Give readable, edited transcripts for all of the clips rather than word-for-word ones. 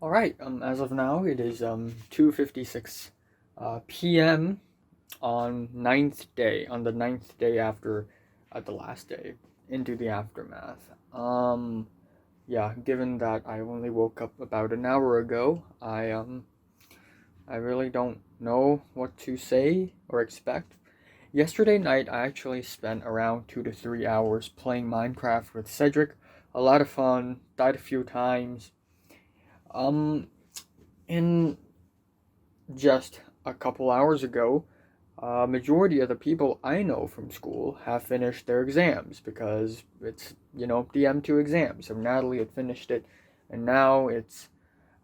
All right. As of now, it is 2:56 p.m. on the ninth day after the last day into the aftermath. Yeah. Given that I only woke up about an hour ago, I really don't know what to say or expect. Yesterday night, I actually spent around 2 to 3 hours playing Minecraft with Cedric. A lot of fun. Died a few times. Um, in just a couple hours ago, majority of the people I know from school have finished their exams because it's, the M2 exam. So Natalie had finished it, and now it's,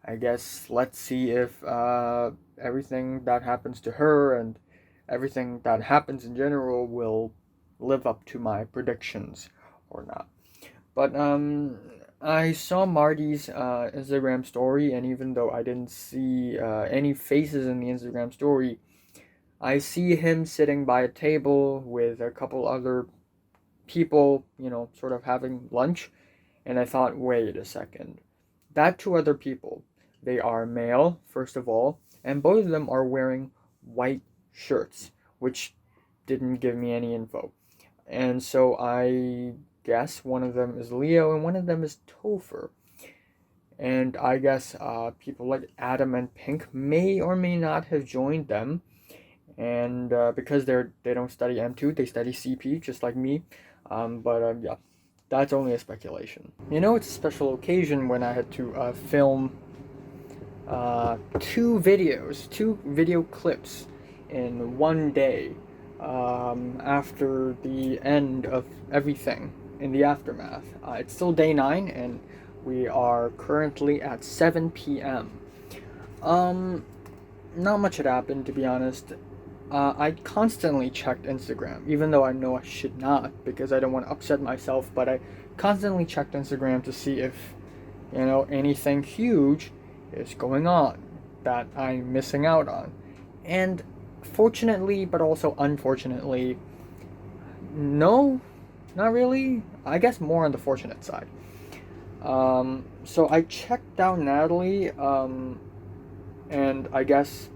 I guess, let's see if everything that happens to her and everything that happens in general will live up to my predictions or not. But I saw Marty's Instagram story, and even though I didn't see any faces in the Instagram story, I see him sitting by a table with a couple other people, sort of having lunch, and I thought, wait a second. That two other people, they are male, first of all, and both of them are wearing white shirts, which didn't give me any info. And so I guess one of them is Leo and one of them is Topher. And I guess people like Adam and Pink may or may not have joined them. And because they don't study M2, they study CP just like me. But yeah, that's only a speculation. It's a special occasion when I had to film two video clips in one day after the end of everything in the aftermath. It's still day 9, and we are currently at 7 p.m. Um, Not much had happened, to be honest. I constantly checked Instagram, even though I know I should not because I don't want to upset myself, but I constantly checked Instagram to see if, anything huge is going on that I'm missing out on. And fortunately, but also unfortunately, no, not really. I guess more on the fortunate side. So I checked down Natalie, and I guess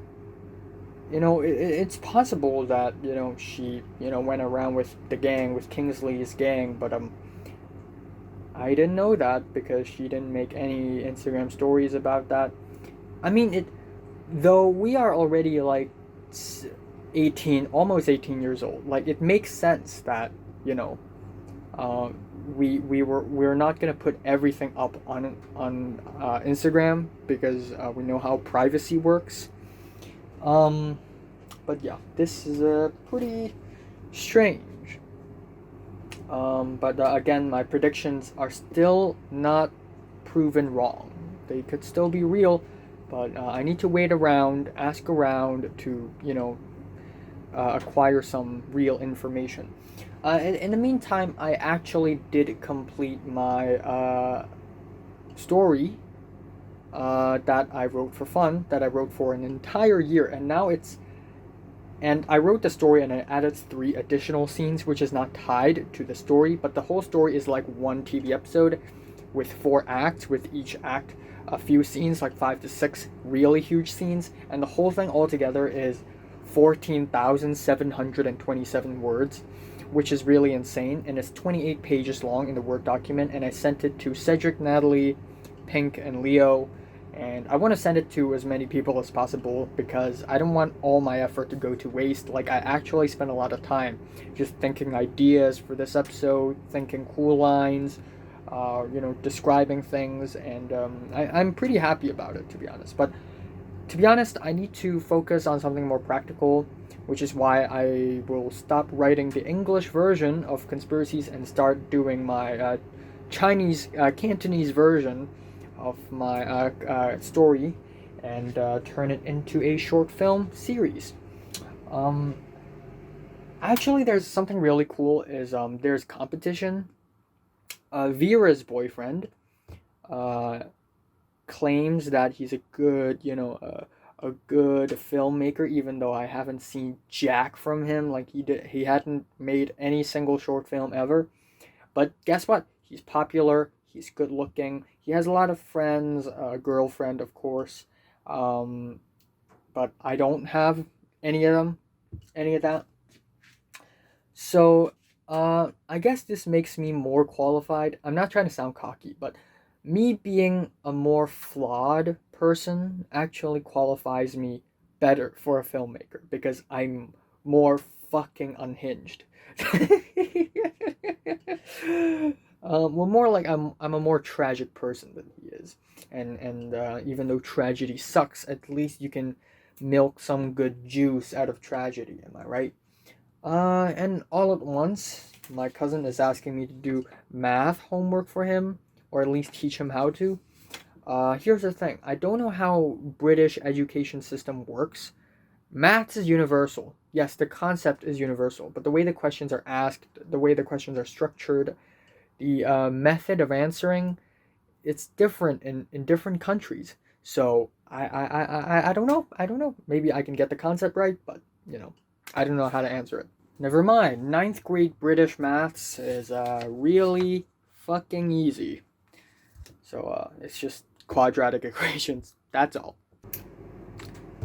it's possible that she went around with the gang, with Kingsley's gang, but I didn't know that because she didn't make any Instagram stories about that. I mean, it though we are already like 18, almost 18 years old. Like it makes sense that you know uh, we're not gonna put everything up on Instagram because we know how privacy works. Um, but yeah, this is pretty strange. But again, my predictions are still not proven wrong. They could still be real, but I need to wait around, ask around to, acquire some real information. In the meantime, I actually did complete my story that I wrote for fun, that I wrote for an entire year, and now it's and I wrote the story and I added 3 additional scenes, which is not tied to the story, but the whole story is like one TV episode with 4 acts, with each act a few scenes, like 5 to 6 really huge scenes, and the whole thing altogether is 14,727 words, which is really insane, and it's 28 pages long in the Word document, and I sent it to Cedric, Natalie, Pink, and Leo, and I want to send it to as many people as possible because I don't want all my effort to go to waste. Like, I actually spent a lot of time just thinking ideas for this episode, thinking cool lines, describing things, and I'm pretty happy about it, to be honest. But to be honest, I need to focus on something more practical, which is why I will stop writing the English version of Conspiracies and start doing my Chinese, Cantonese version of my story and turn it into a short film series. Um, Actually, there's something really cool. Is there's competition. Vera's boyfriend uh, claims that he's a good, a good filmmaker, even though I haven't seen jack from him. Like he hadn't made any single short film ever. But guess what? He's popular. He's good looking. He has a lot of friends, a girlfriend, of course. Um, but I don't have any of them, any of that. So, I guess this makes me more qualified. I'm not trying to sound cocky, but me being a more flawed person actually qualifies me better for a filmmaker because I'm more fucking unhinged. Well, more like I'm a more tragic person than he is, and even though tragedy sucks, at least you can milk some good juice out of tragedy. Am I right? And all at once, my cousin is asking me to do math homework for him, or at least teach him how to. Here's the thing. I don't know how British education system works. Maths is universal. Yes, the concept is universal, but the way the questions are asked, the way the questions are structured, the method of answering, it's different in different countries. So I don't know. I don't know. Maybe I can get the concept right, but I don't know how to answer it. Never mind. Ninth grade British maths is really fucking easy. So it's just quadratic equations. That's all.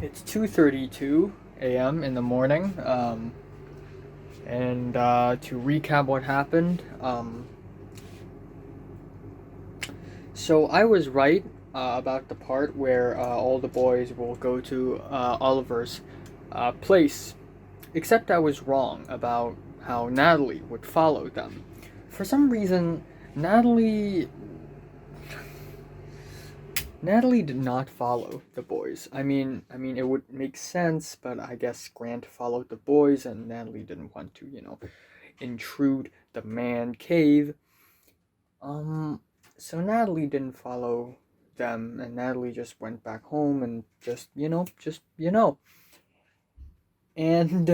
It's 2:32 a.m. in the morning. And to recap what happened, so I was right about the part where all the boys will go to Oliver's place, except I was wrong about how Natalie would follow them. For some reason, Natalie Natalie did not follow the boys. I mean, it would make sense, but I guess Grant followed the boys, and Natalie didn't want to, intrude the man cave. Um, so Natalie didn't follow them, and Natalie just went back home and and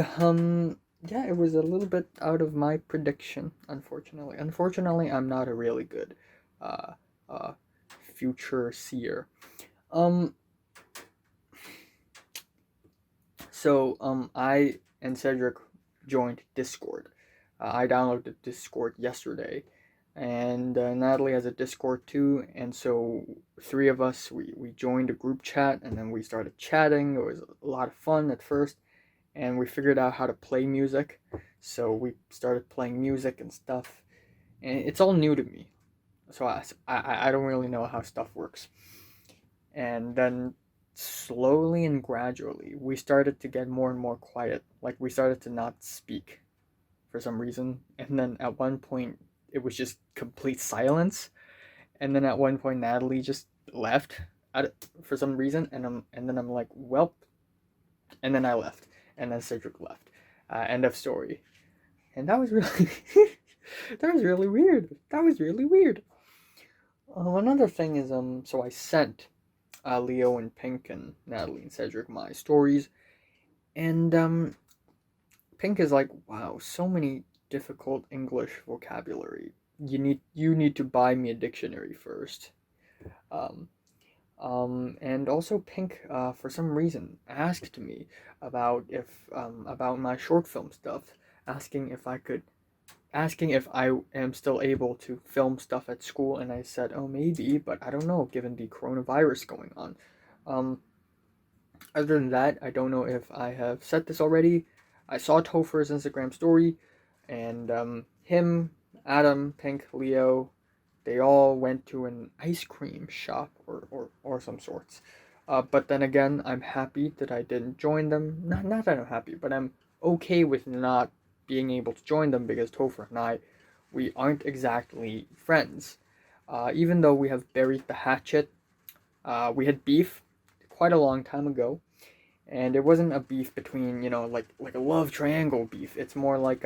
yeah, it was a little bit out of my prediction, unfortunately. Unfortunately, I'm not a really good, uh, uh, future seer. Um, I and Cedric joined Discord. I downloaded Discord yesterday, and Natalie has a Discord too. And so three of us we joined a group chat, and then we started chatting. It was a lot of fun at first, and we figured out how to play music. So we started playing music and stuff, and it's all new to me. So I don't really know how stuff works. And then slowly and gradually we started to get more and more quiet, like we started to not speak for some reason, and then at one point it was just complete silence, and then at one point Natalie just left for some reason, and then I'm like, well, and then I left, and then Cedric left. End of story. And that was really that was really weird. That was really weird. Another thing is so I sent Leo and Pink and Natalie and Cedric my stories, and Pink is like, wow, so many difficult English vocabulary. You need to buy me a dictionary first. Um, and also Pink, for some reason, asked me about my short film stuff, asking if I am still able to film stuff at school, and I said, oh, maybe, but I don't know, given the coronavirus going on. Um, Other than that, I don't know if I have said this already. I saw Topher's Instagram story, and him, Adam, Pink, Leo, they all went to an ice cream shop or some sorts. But then again, I'm happy that I didn't join them. Not that I'm happy, but I'm okay with not being able to join them because Topher and I, we aren't exactly friends. Even though we have buried the hatchet, we had beef quite a long time ago, and it wasn't a beef between like a love triangle beef. It's more like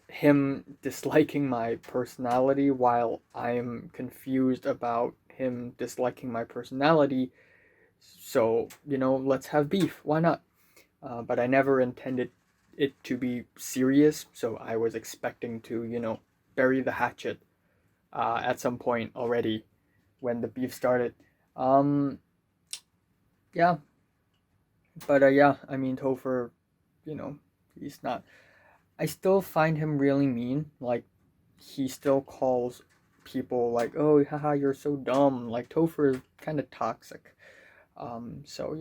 him disliking my personality while I'm confused about him disliking my personality. So let's have beef. Why not? But I never intended it to be serious, so I was expecting to bury the hatchet at some point already when the beef started. Um, yeah, but yeah, I mean you know, he's not. I still find him really mean. Like he still calls people like, oh, haha, you're so dumb. Like, Topher is kind of toxic. So,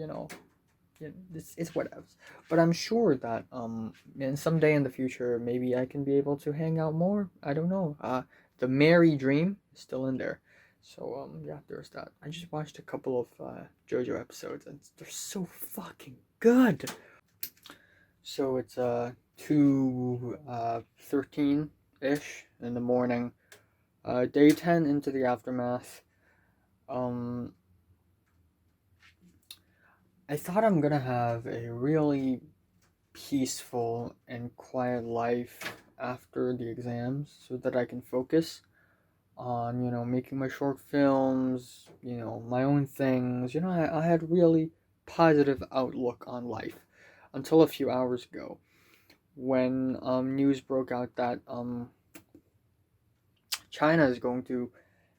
it's whatever. But I'm sure that, and someday in the future, maybe I can be able to hang out more. I don't know. The Merry Dream is still in there. So, yeah, there's that. I just watched a couple of JoJo episodes, and they're so fucking good. So it's 2:13 ish in the morning. Day 10 into the aftermath. Um, I thought I'm gonna have a really peaceful and quiet life after the exams so that I can focus on, making my short films, my own things. I had really positive outlook on life until a few hours ago when news broke out that China is going to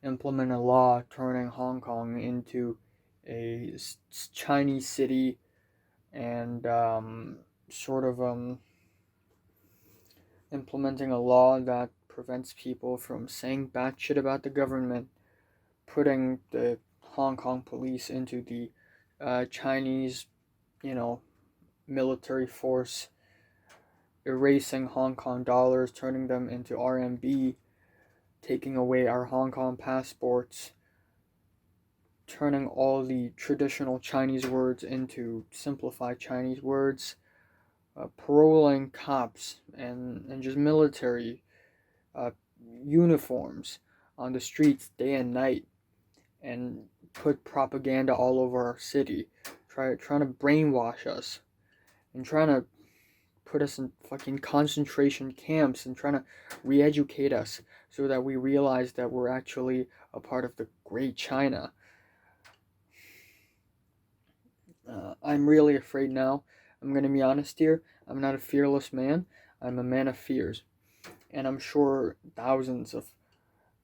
implement a law turning Hong Kong into a Chinese city and sort of implementing a law that prevents people from saying bad shit about the government, putting the Hong Kong police into the Chinese, military force, erasing Hong Kong dollars, turning them into RMB, taking away our Hong Kong passports, turning all the traditional Chinese words into simplified Chinese words, paroling cops and just military uh, uniforms on the streets day and night, and put propaganda all over our city, trying to brainwash us and trying to put us in fucking concentration camps and trying to re-educate us so that we realize that we're actually a part of the great China. I'm really afraid now. I'm going to be honest here. I'm not a fearless man. I'm a man of fears. And I'm sure thousands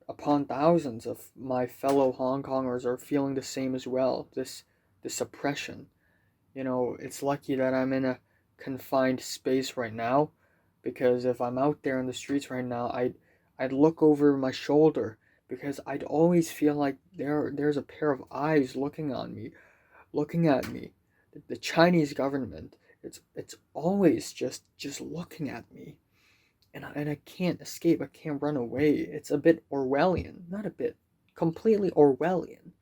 upon thousands of my fellow Hong Kongers are feeling the same as well. This oppression. It's lucky that I'm in a confined space right now, because if I'm out there in the streets right now, I'd look over my shoulder, because I'd always feel like there's a pair of eyes looking at me. The Chinese government, it's always just looking at me, and I can't escape. I can't run away. It's a bit Orwellian, not a bit, completely Orwellian.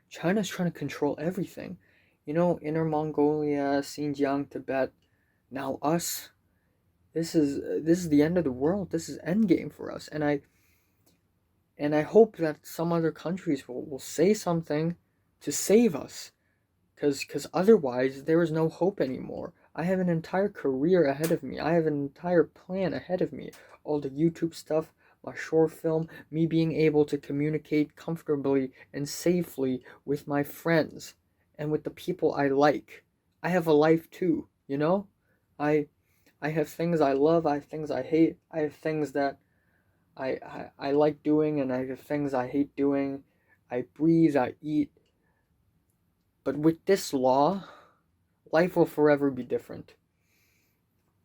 China's trying to control everything. Inner Mongolia, Xinjiang, Tibet. Now us. This is the end of the world. This is endgame for us, and I hope that some other countries will say something to save us, because otherwise there is no hope anymore. I have an entire career ahead of me. I have an entire plan ahead of me. All the YouTube stuff, my short film, me being able to communicate comfortably and safely with my friends and with the people I like. I have a life too, I I have things I love, I have things I hate, I have things that I like doing, and I have things I hate doing. I breathe, I eat. But with this law, life will forever be different.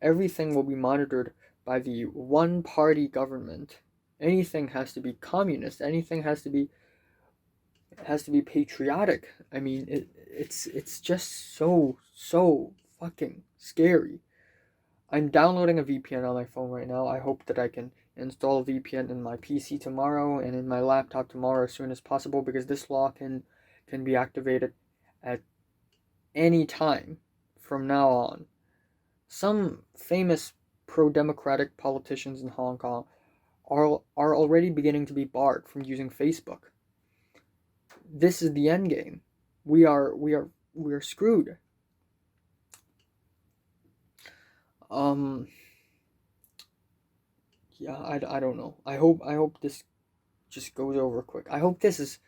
Everything will be monitored by the one party government. Anything has to be communist. Anything has to be patriotic. I mean, it's just so fucking scary. I'm downloading a VPN on my phone right now. I hope that I can install a VPN in my PC tomorrow and in my laptop tomorrow as soon as possible, because this law can be activated at any time from now on. Some famous pro-democratic politicians in Hong Kong are already beginning to be barred from using Facebook. This is the end game. We are screwed. Um yeah, I don't know. I hope this just goes over quick. I hope this is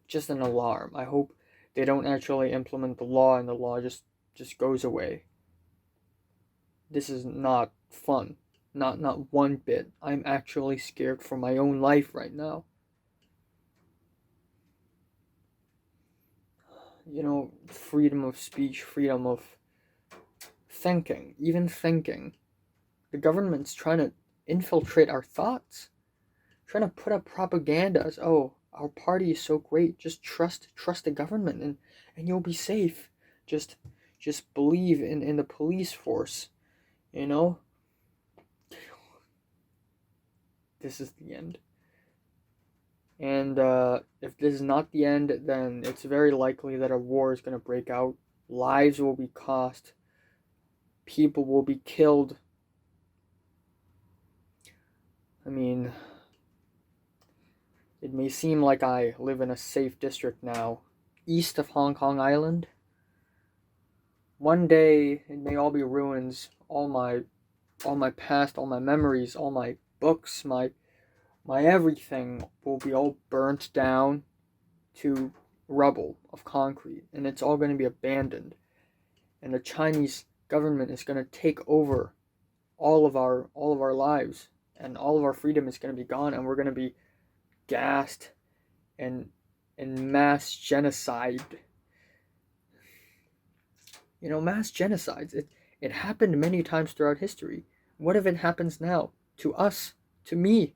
just an alarm. I hope they don't actually implement the law and the law just goes away. This is not fun. Not one bit. I'm actually scared for my own life right now. Freedom of speech, freedom of thinking, even thinking. The government's trying to infiltrate our thoughts. trying to put up propaganda as, oh, our party is so great, just trust the government, and you'll be safe. Just believe in the police force, you know? This is the end. And if this is not the end, then it's very likely that a war is going to break out. Lives will be cost. People will be killed. I mean, it may seem like I live in a safe district now, east of Hong Kong Island. One day, it may all be ruins. All my past, all my memories, all my books, my everything will be all burnt down to rubble of concrete, and it's all going to be abandoned. And the Chinese government is going to take over all of our lives, and all of our freedom is going to be gone, and we're going to be gassed and mass genocide. Mass genocides. It happened many times throughout history. What if it happens now to us, to me?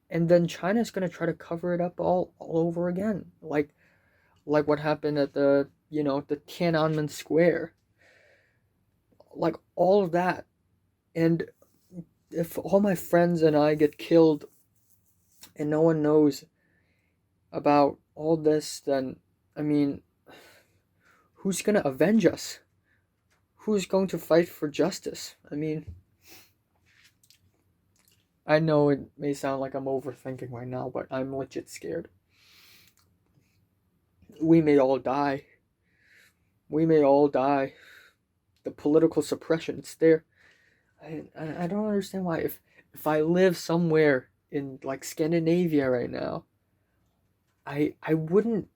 And then China's gonna try to cover it up all over again, like what happened at the Tiananmen Square, like all of that. And if all my friends and I get killed, and no one knows about all this, then I mean, who's gonna avenge us? Who's going to fight for justice? I mean, I know it may sound like I'm overthinking right now, but I'm legit scared. We may all die. We may all die. The political suppression, it's there. I don't understand why. If I live somewhere in like Scandinavia right now, I wouldn't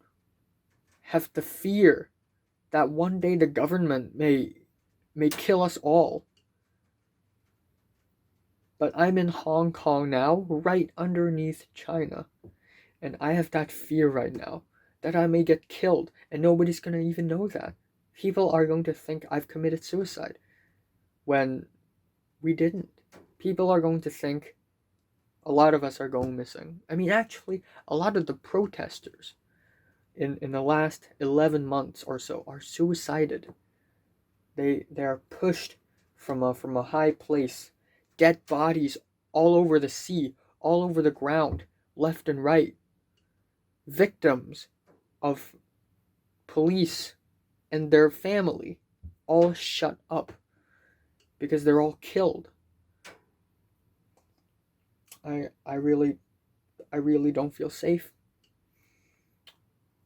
have the fear that one day the government may kill us all. But I'm in Hong Kong now, right underneath China. And I have that fear right now that I may get killed, and nobody's going to even know that. People are going to think I've committed suicide when we didn't. People are going to think a lot of us are going missing. I mean, actually, a lot of the protesters in the last 11 months or so are suicided. They are pushed from a high place, dead bodies all over the sea, all over the ground, left and right. Victims of police and their family all shut up because they're all killed. I really don't feel safe.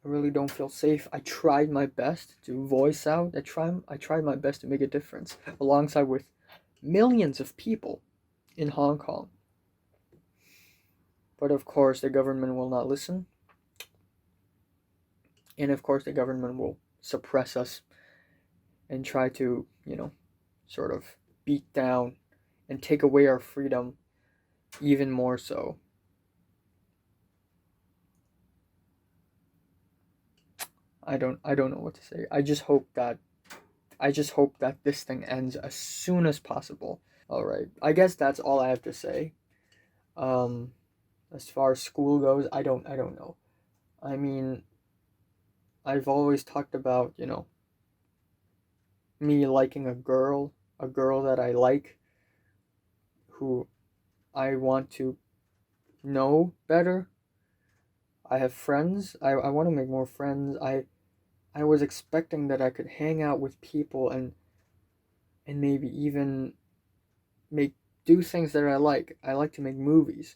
I really don't feel safe. I tried my best to voice out. I tried my best to make a difference alongside with millions of people in Hong Kong. But of course, the government will not listen. And of course, the government will suppress us and try to, sort of beat down and take away our freedom even more so. I don't know what to say. I just hope that this thing ends as soon as possible. All right. I guess that's all I have to say. As far as school goes, I don't know. I mean, I've always talked about, me liking a girl that I like, who I want to know better. I have friends. I want to make more friends. I was expecting that I could hang out with people and maybe even do things that I like. I like to make movies.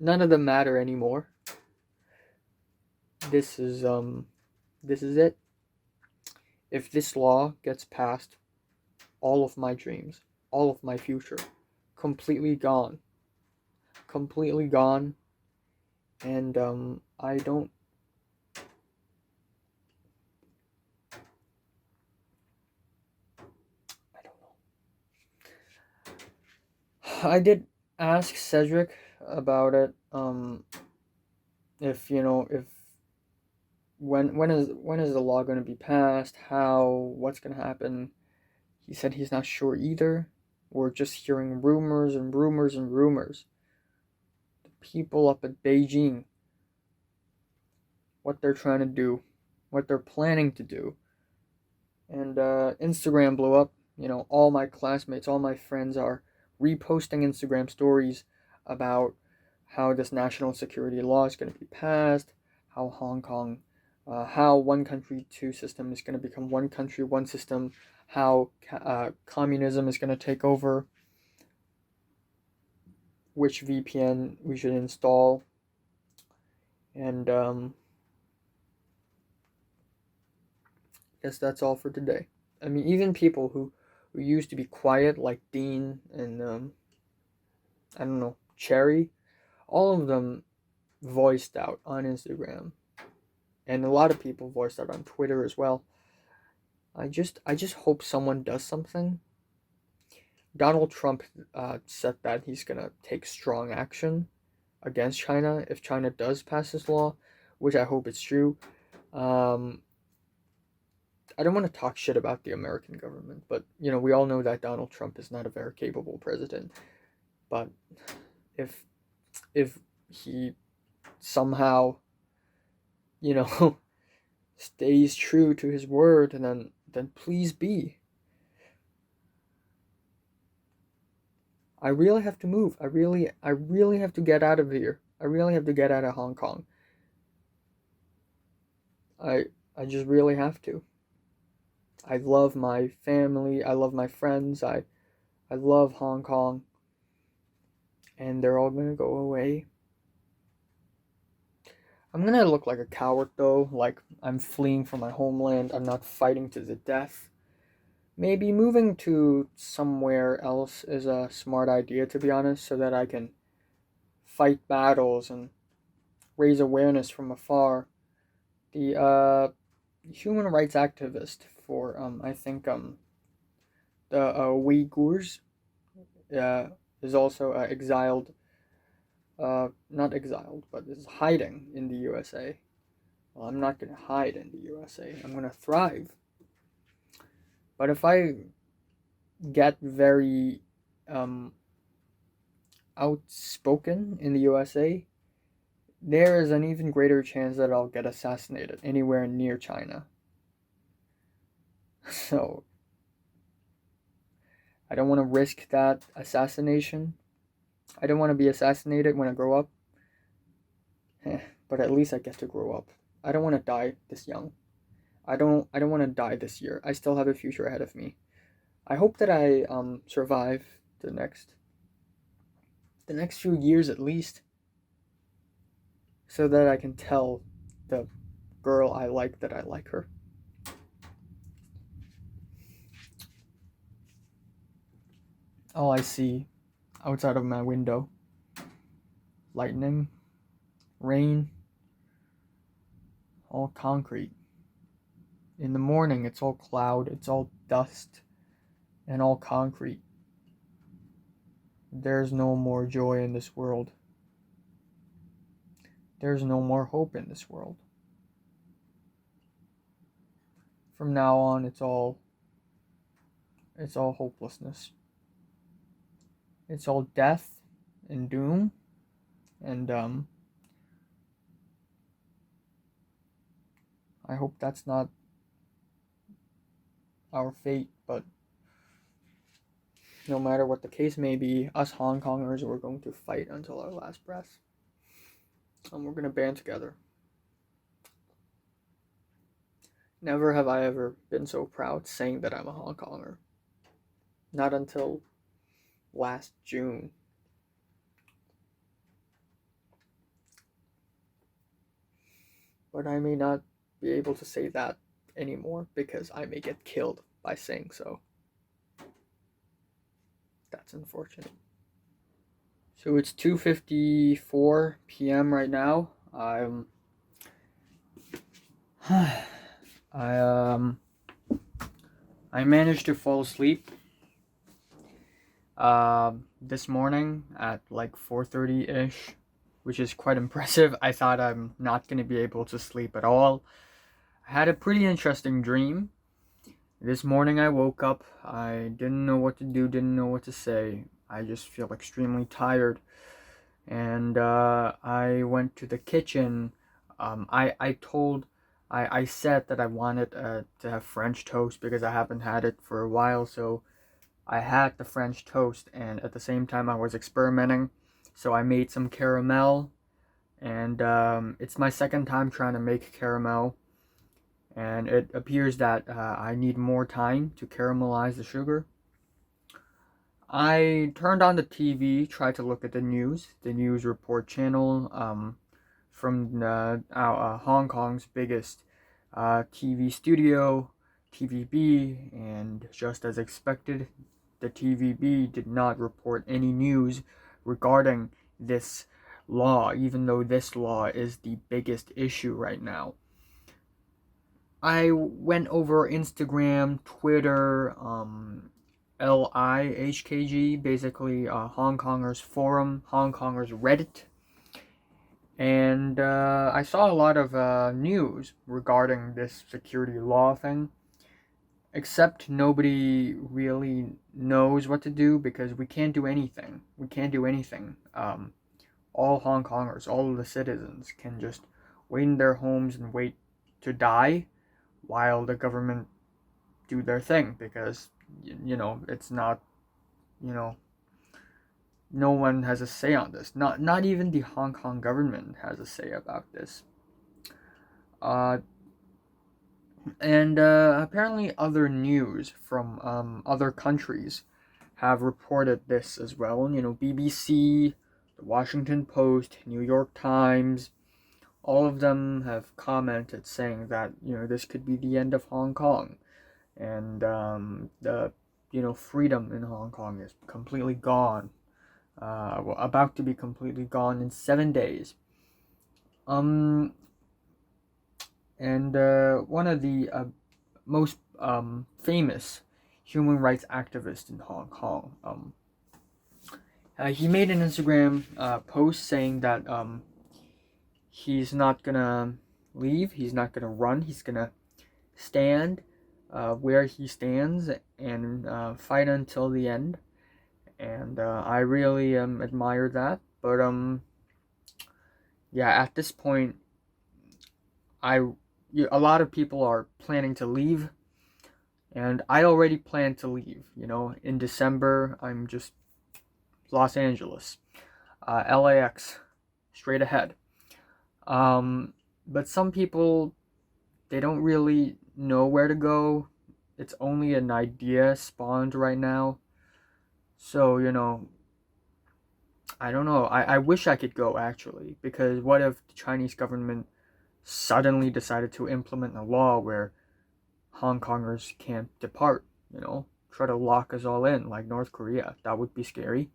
None of them matter anymore. This is it. If this law gets passed, all of my dreams, all of my future, completely gone. Completely gone. And I don't know. I did ask Cedric about it. If when is the law going to be passed? How? What's going to happen? He said he's not sure either. We're just hearing rumors and rumors and rumors. The people up at Beijing, what they're trying to do, what they're planning to do. And Instagram blew up. All my classmates, all my friends are reposting Instagram stories about how this national security law is going to be passed, how Hong Kong, how one country, two system is going to become one country, one system, how communism is going to take over, which VPN we should install, and guess that's all for today. I mean, even people who used to be quiet, like Dean and I don't know, Cherry, all of them voiced out on Instagram, and a lot of people voiced out on Twitter as well. I just hope someone does something. Donald Trump said that he's gonna take strong action against China if China does pass this law, which I hope it's true. I don't want to talk shit about the American government, but we all know that Donald Trump is not a very capable president. But if he somehow, stays true to his word, and then please be. I really have to move. I really have to get out of here. I really have to get out of Hong Kong. I just really have to. I love my family. I love my friends. I love Hong Kong. And they're all gonna go away. I'm gonna look like a coward though, like I'm fleeing from my homeland. I'm not fighting to the death. Maybe moving to somewhere else is a smart idea, to be honest, so that I can fight battles and raise awareness from afar. The human rights activist for I think the Uyghurs is also exiled, not exiled, but is hiding in the USA. Well, I'm not going to hide in the USA. I'm going to thrive. But if I get very outspoken in the USA, there is an even greater chance that I'll get assassinated anywhere near China. So, I don't want to risk that assassination. I don't want to be assassinated when I grow up. But at least I get to grow up. I don't want to die this young. I don't want to die this year. I still have a future ahead of me. I hope that I survive the next few years at least, so that I can tell the girl I like that I like her. All I see outside of my window: lightning, rain, all concrete. In the morning, it's all cloud, it's all dust, and all concrete. There's no more joy in this world. There's no more hope in this world. From now on, it's all hopelessness. It's all death and doom, and I hope that's not our fate, but no matter what the case may be, us Hong Kongers, we're going to fight until our last breath. And we're going to band together. Never have I ever been so proud saying that I'm a Hong Konger. Not until last June. But I may not be able to say that anymore because I may get killed by saying so. That's unfortunate. So it's 2:54 p.m. right now. I managed to fall asleep this morning at like 4:30-ish, which is quite impressive. I thought I'm not going to be able to sleep at all. I had a pretty interesting dream. This morning I woke up, I didn't know what to do, didn't know what to say. I just feel extremely tired. And I went to the kitchen. I said that I wanted to have French toast because I haven't had it for a while. So I had the French toast, and at the same time I was experimenting. So I made some caramel, and it's my second time trying to make caramel. And it appears that I need more time to caramelize the sugar. I turned on the TV, tried to look at the news report channel from Hong Kong's biggest TV studio, TVB, and just as expected, the TVB did not report any news regarding this law, even though this law is the biggest issue right now. I went over Instagram, Twitter, LIHKG, basically Hong Kongers forum, Hong Kongers Reddit, and I saw a lot of news regarding this security law thing. Except nobody really knows what to do because we can't do anything. We can't do anything. All Hong Kongers, all of the citizens can just wait in their homes and wait to die while the government do their thing because it's not you know no one has a say on this. Not even the Hong Kong government has a say about this. Uh, and apparently other news from other countries have reported this as well. BBC, the Washington Post, New York Times, all of them have commented saying that this could be the end of Hong Kong, and the freedom in Hong Kong is completely gone. About to be completely gone in 7 days. Um, and one of the most famous human rights activists in Hong Kong, he made an Instagram post saying that he's not gonna leave, he's not gonna run, he's gonna stand where he stands and fight until the end. And I really admire that. But yeah, at this point, a lot of people are planning to leave, and I already plan to leave. In December, I'm just Los Angeles, LAX, straight ahead. But some people, they don't really know where to go. It's only an idea spawned right now. So, I don't know. I wish I could go actually, because what if the Chinese government suddenly decided to implement a law where Hong Kongers can't depart, try to lock us all in like North Korea? That would be scary.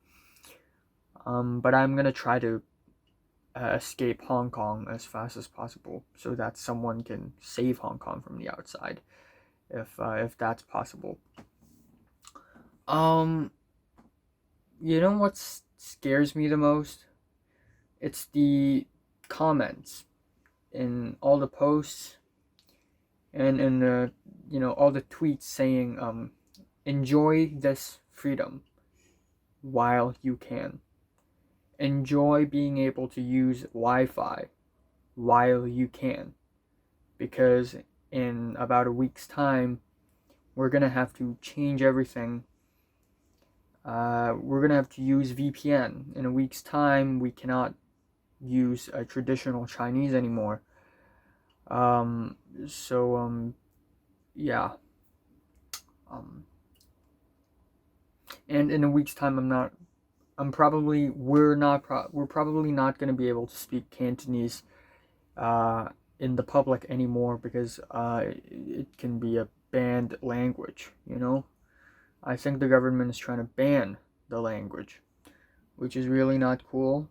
But I'm gonna try to escape Hong Kong as fast as possible so that someone can save Hong Kong from the outside, if that's possible. Um, what scares me the most? It's the comments in all the posts and in the all the tweets saying enjoy this freedom while you can. Enjoy being able to use Wi-Fi while you can, because in about a week's time we're gonna have to change everything. We're gonna have to use VPN. In a week's time we cannot use a traditional Chinese anymore. So yeah. And in a week's time we're probably not going to be able to speak Cantonese in the public anymore because it can be a banned language. I think the government is trying to ban the language, which is really not cool.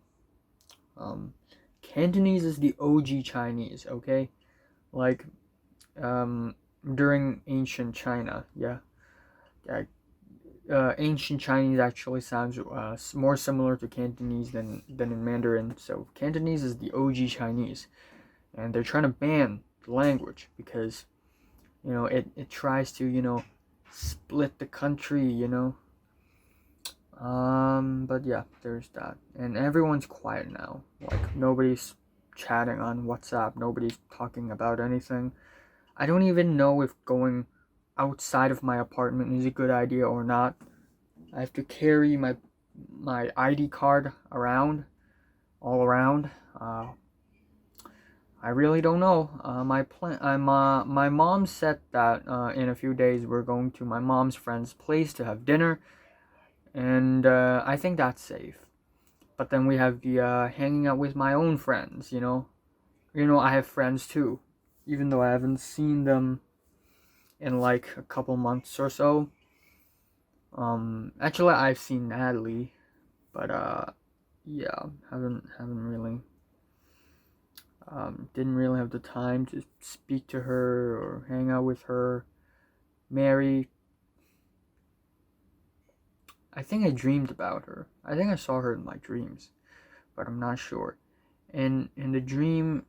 Cantonese is the OG Chinese, okay? Like during ancient China, yeah. Ancient Chinese actually sounds more similar to Cantonese than in Mandarin. So Cantonese is the OG Chinese, and they're trying to ban the language because it tries to, split the country, but yeah, there's that. And everyone's quiet now. Like, nobody's chatting on WhatsApp, nobody's talking about anything. I don't even know if going outside of my apartment is a good idea or not. I have to carry my ID card around, all around. I really don't know. My mom said that in a few days we're going to my mom's friend's place to have dinner, and I think that's safe. But then we have the hanging out with my own friends. I have friends too, even though I haven't seen them in like a couple months or so. Actually, I've seen Natalie, but yeah, haven't really didn't really have the time to speak to her or hang out with her. Mary, I think I dreamed about her. I think I saw her in my dreams, but I'm not sure. And in the dream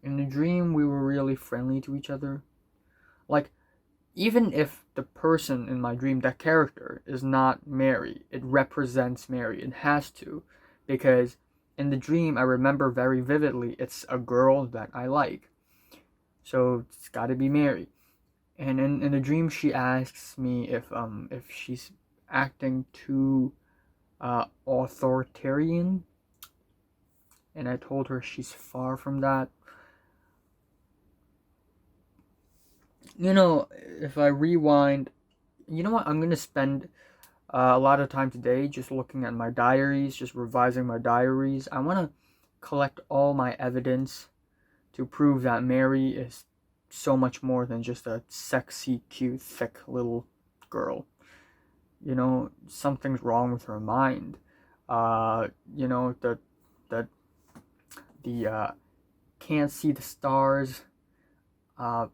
we were really friendly to each other. Like, even if the person in my dream, that character, is not Mary, it represents Mary. It has to, because in the dream I remember very vividly it's a girl that I like. So it's got to be Mary. And in the dream she asks me if she's acting too authoritarian, and I told her she's far from that. If I rewind, you know what? I'm gonna spend a lot of time today just looking at my diaries, just revising my diaries. I want to collect all my evidence to prove that Mary is so much more than just a sexy, cute, thick little girl. Something's wrong with her mind. The can't see the stars. No,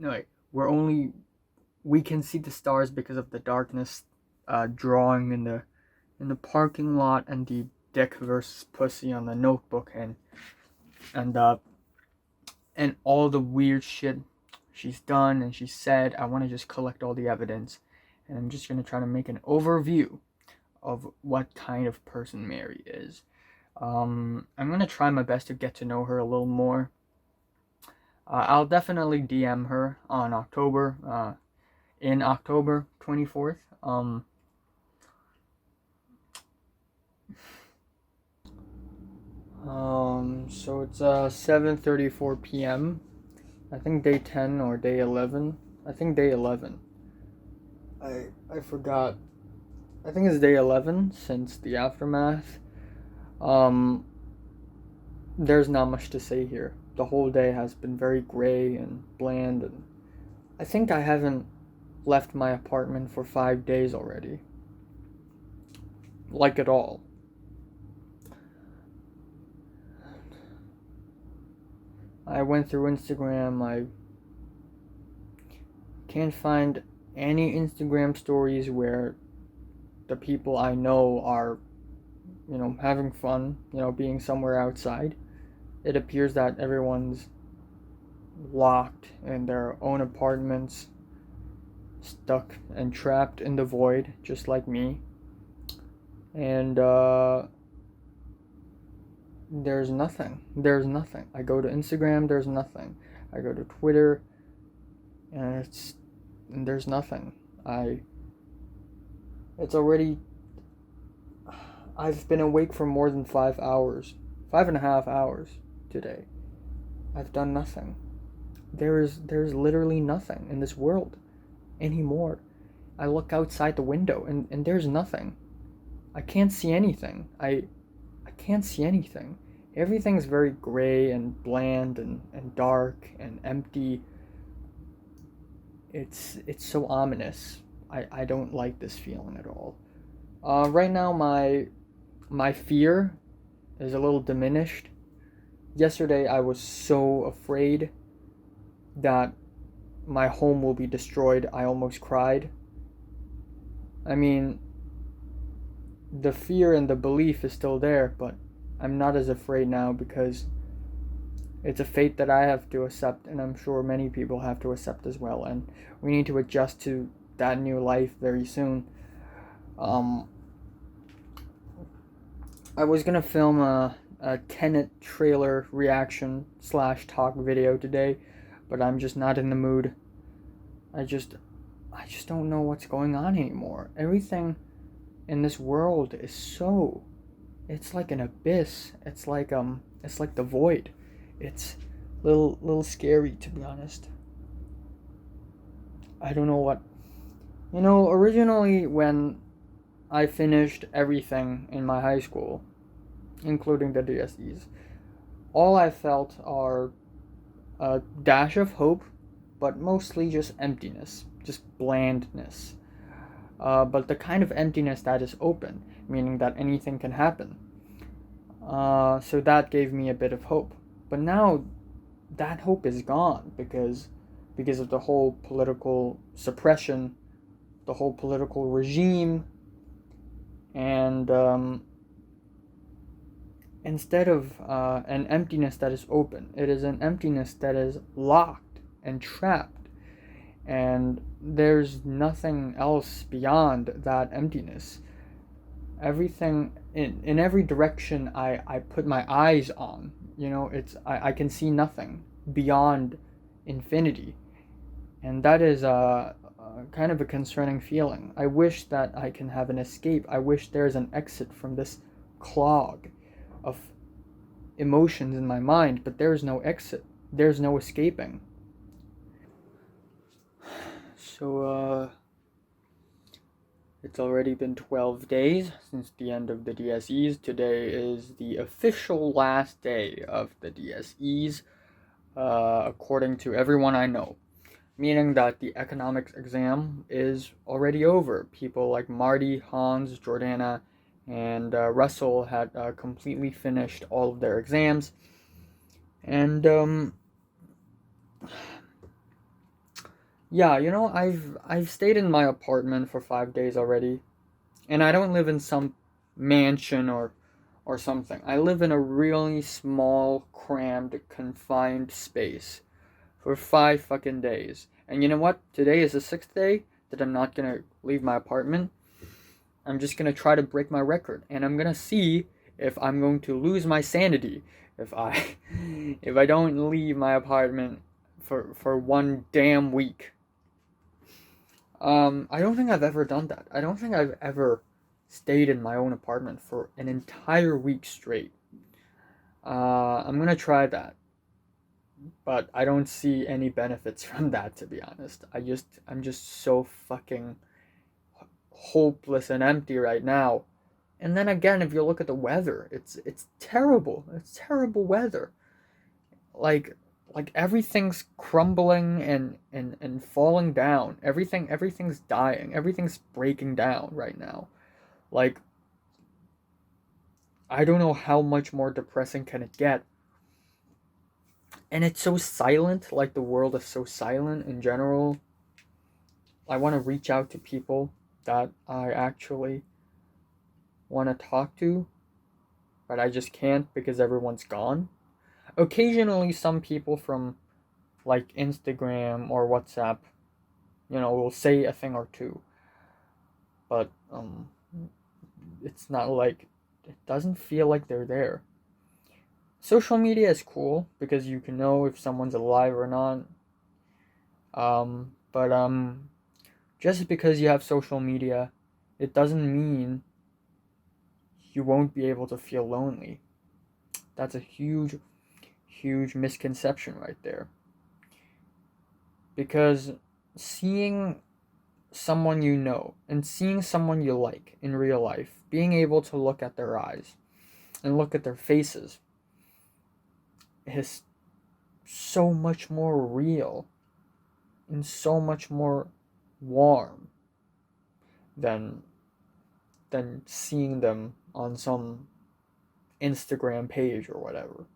wait, we can see the stars because of the darkness drawing in the parking lot, and the Dick versus Pussy on the Notebook, and all the weird shit she's done and she said. I want to just collect all the evidence, and I'm just going to try to make an overview of what kind of person Mary is. I'm going to try my best to get to know her a little more. I'll definitely DM her on in October 24th. So it's 7:34 p.m. I think day 10 or day 11. I think day 11. I forgot. I think it's day 11 since the aftermath. There's not much to say here. The whole day has been very gray and bland, and I think I haven't left my apartment for 5 days already. Like, at all. I went through Instagram. I can't find any Instagram stories where the people I know are, having fun, being somewhere outside. It appears that everyone's locked in their own apartments, stuck and trapped in the void, just like me. And there's nothing. There's nothing. I go to Instagram, there's nothing. I go to Twitter, and there's nothing. It's already. I've been awake for more than 5 hours, 5.5 hours today. I've done nothing. There's literally nothing in this world anymore. I look outside the window and there's nothing. I can't see anything. I can't see anything. Everything's very gray and bland and dark and empty. It's so ominous. I don't like this feeling at all. Right now my fear is a little diminished. Yesterday I was so afraid that my home will be destroyed. I almost cried. I mean, the fear and the belief is still there, but I'm not as afraid now because It's a fate that I have to accept, and I'm sure many people have to accept as well. And we need to adjust to that new life very soon. Um, I was gonna film a Tenet trailer reaction slash talk video today, but I'm just not in the mood. I just don't know what's going on anymore. Everything in this world is so, it's like an abyss. It's like the void. It's little scary, to be honest. I don't know what. Originally when I finished everything in my high school, including the DSEs, all I felt are a dash of hope, but mostly just emptiness, just blandness. But the kind of emptiness that is open, meaning that anything can happen. So that gave me a bit of hope. But now that hope is gone because of the whole political suppression, the whole political regime, and instead of an emptiness that is open, it is an emptiness that is locked and trapped, and there's nothing else beyond that emptiness. Everything in every direction I put my eyes on, I can see nothing beyond infinity, and that is kind of a concerning feeling. I wish that I can have an escape. I wish there's an exit from this clog of emotions in my mind, but there's no exit. There's no escaping. So, it's already been 12 days since the end of the DSEs. Today is the official last day of the DSEs, according to everyone I know. Meaning that the economics exam is already over. People like Marty, Hans, Jordana, and Russell had completely finished all of their exams. And yeah, I've stayed in my apartment for 5 days already, and I don't live in some mansion or something. I live in a really small, crammed, confined space for 5 fucking days. And you know what? Today is the 6th day that I'm not gonna leave my apartment. I'm just gonna try to break my record, and I'm gonna see if I'm going to lose my sanity if I if I don't leave my apartment for one damn week. I don't think I've ever done that. I don't think I've ever stayed in my own apartment for an entire week straight. I'm gonna try that, but I don't see any benefits from that, to be honest. I'm just so fucking hopeless and empty right now. And then again, if you look at the weather, it's terrible. It's terrible weather. Like like everything's crumbling and falling down. Everything's dying. Everything's breaking down right now. Like I don't know how much more depressing can it get. And it's so silent, like the world is so silent in general. I want to reach out to people that I actually want to talk to, but I just can't because everyone's gone. Occasionally, some people from like Instagram or WhatsApp, will say a thing or two, but it's not like it doesn't feel like they're there. Social media is cool because you can know if someone's alive or not. But just because you have social media, it doesn't mean you won't be able to feel lonely. That's a huge, huge misconception right there. Because seeing someone you know and seeing someone you like in real life, being able to look at their eyes and look at their faces is so much more real and so much more warm than seeing them on some Instagram page or whatever.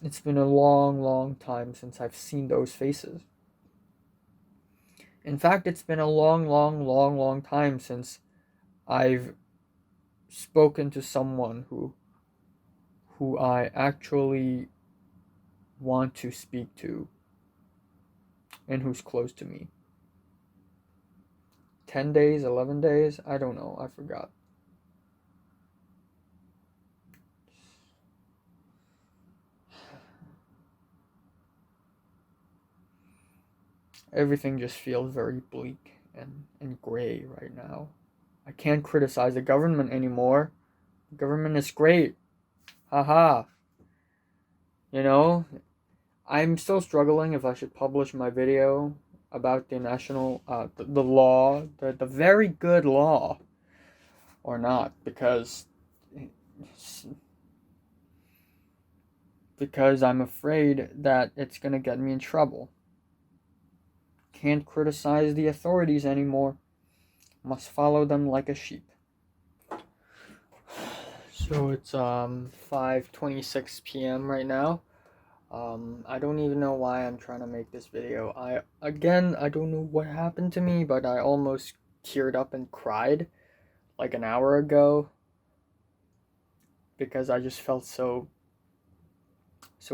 It's been a long, long time since I've seen those faces. In fact, it's been a long, long, long, long time since I've spoken to someone who I actually want to speak to and who's close to me. 10 days, 11 days, I don't know, I forgot. Everything just feels very bleak and gray right now. I can't criticize the government anymore. The government is great. Haha. You know, I'm still struggling if I should publish my video about the national, the law, the very good law, or not, because I'm afraid that it's gonna get me in trouble. Can't criticize the authorities anymore. Must follow them like a sheep. So it's 5:26 p.m. right now. I don't even know why I'm trying to make this video. I don't know what happened to me, but I almost teared up and cried like an hour ago because I just felt so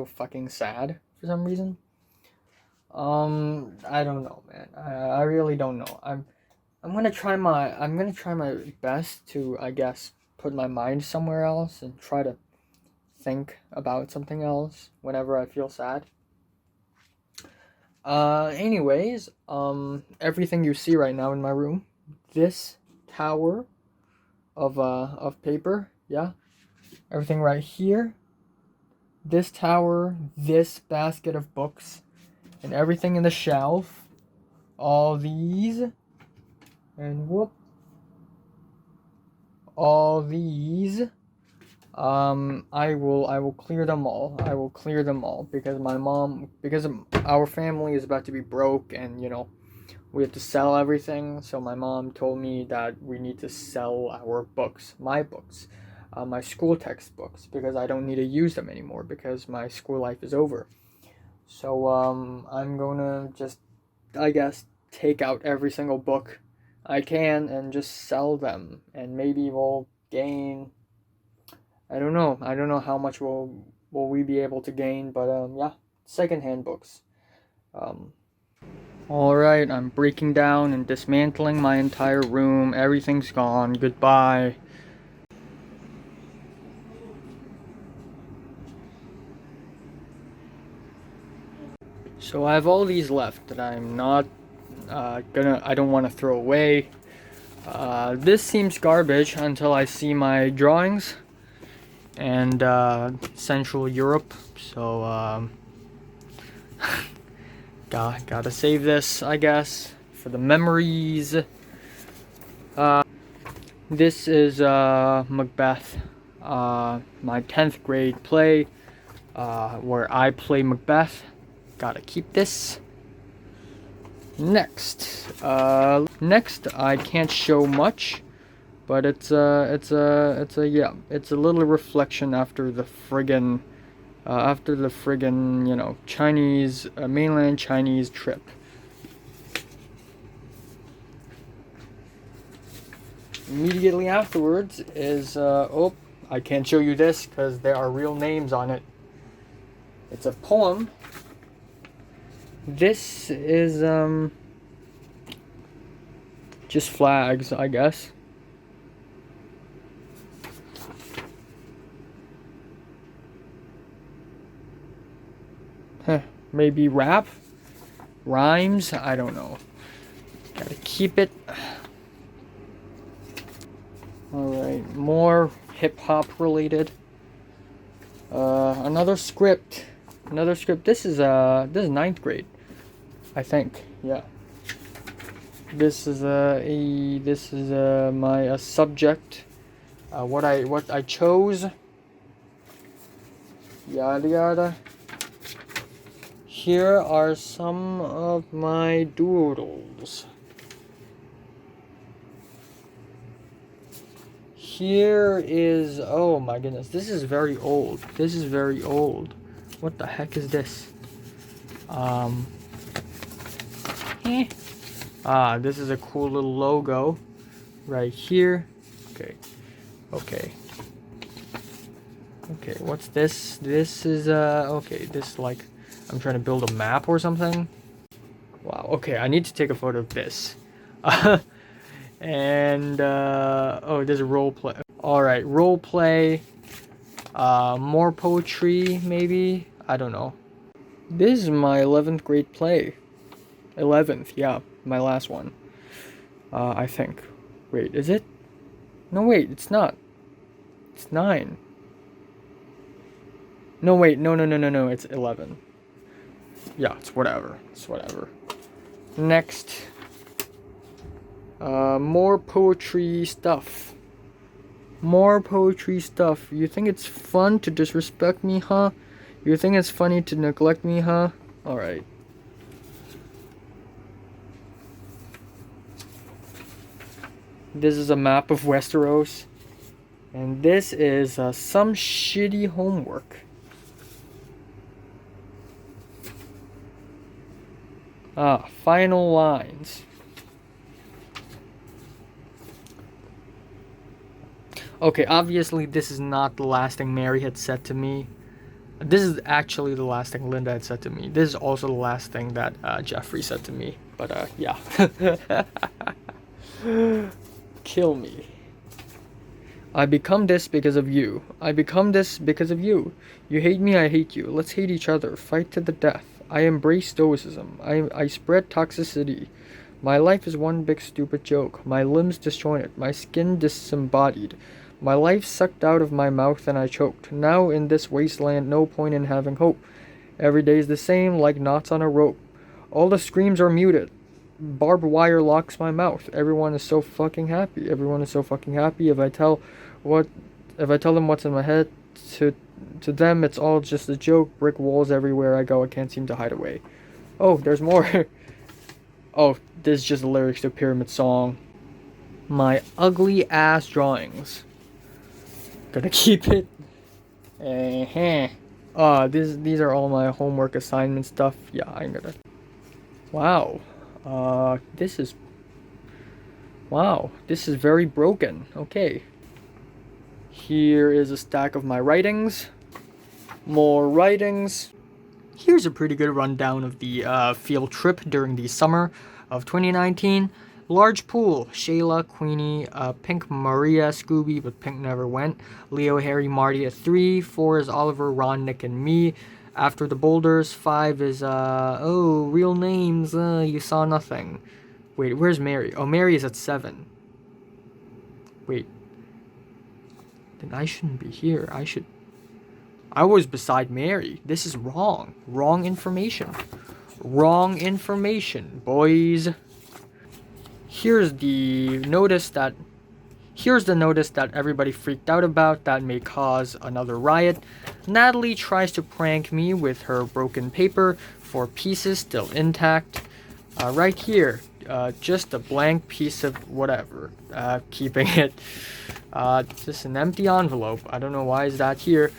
fucking sad for some reason. I don't know, man. I really don't know. I'm gonna try my best to, I guess, put my mind somewhere else and try to think about something else whenever I feel sad. Anyways, everything you see right now in my room, this tower of paper, yeah, everything right here, this tower, this basket of books, and everything in the shelf, all these, and whoop, all these, I will clear them all. I will clear them all because our family is about to be broke, and you know, we have to sell everything. So my mom told me that we need to sell our books, my books, my school textbooks, because I don't need to use them anymore because my school life is over. So I'm gonna just, I guess, take out every single book I can and just sell them, and maybe we'll gain, I don't know how much will we be able to gain, but yeah, secondhand books. All right, I'm breaking down and dismantling my entire room. Everything's gone. Goodbye. So I have all these left that I'm not I don't want to throw away. This seems garbage until I see my drawings and Central Europe. So gotta save this, I guess, for the memories. This is Macbeth, my 10th grade play, where I play Macbeth. Gotta keep this. Next, I can't show much, but it's a little reflection after the friggin', you know, Chinese, mainland Chinese trip. Immediately afterwards is, oh, I can't show you this because there are real names on it. It's a poem. This is, just flags, I guess. Maybe rap? Rhymes? I don't know. Gotta keep it. Alright, more hip-hop related. Another script. This is 9th grade, I think. Yeah. This is my subject. What I chose. Yada yada. Here are some of my doodles. Here is, oh my goodness, this is very old. What the heck is this? This is a cool little logo right here. Okay. Okay, what's this? This is, okay, this, like, I'm trying to build a map or something. Wow, okay, I need to take a photo of this. And, oh, there's a role play. Alright, role play. More poetry, maybe? I don't know. This is my 11th grade play. 11th, yeah, my last one. I think. Wait, is it? No, wait, it's not. It's 9. No, wait, no, it's 11. Yeah, it's whatever. It's whatever. Next. More poetry stuff. More poetry stuff. You think it's fun to disrespect me, huh? You think it's funny to neglect me, huh? Alright. This is a map of Westeros. And this is some shitty homework. Final lines. Okay, obviously this is not the last thing Mary had said to me. This is actually the last thing Linda had said to me. This is also the last thing that Jeffrey said to me. But yeah. Kill me. I become this because of you. I become this because of you. You hate me, I hate you. Let's hate each other. Fight to the death. I embrace stoicism. I spread toxicity. My life is one big stupid joke. My limbs disjointed. My skin disembodied. My life sucked out of my mouth and I choked. Now in this wasteland, no point in having hope. Every day's the same, like knots on a rope. All the screams are muted. Barbed wire locks my mouth. Everyone is so fucking happy. Everyone is so fucking happy. If I tell them what's in my head, to them it's all just a joke. Brick walls everywhere I go. I can't seem to hide away. Oh, there's more. Oh, this is just the lyrics to Pyramid Song. My ugly ass drawings. Gonna keep it. These are all my homework assignment stuff. Yeah, I'm gonna. Wow. This is. Wow, this is very broken. Okay. Here is a stack of my writings. More writings. Here's a pretty good rundown of the field trip during the summer of 2019. Large pool, Shayla, Queenie, Pink, Maria, Scooby, but Pink never went. Leo, Harry, Marty at 3. 4 is Oliver, Ron, Nick, and me. After the boulders, 5 is, real names, you saw nothing. Wait, where's Mary? Oh, Mary is at 7. Wait. Then I shouldn't be here. I was beside Mary. This is wrong. Wrong information. Wrong information, boys. Here's the notice that everybody freaked out about that may cause another riot. Natalie tries to prank me with her broken paper, 4 pieces still intact. Right here, just a blank piece of whatever. Keeping it. Just an empty envelope. I don't know why is that here.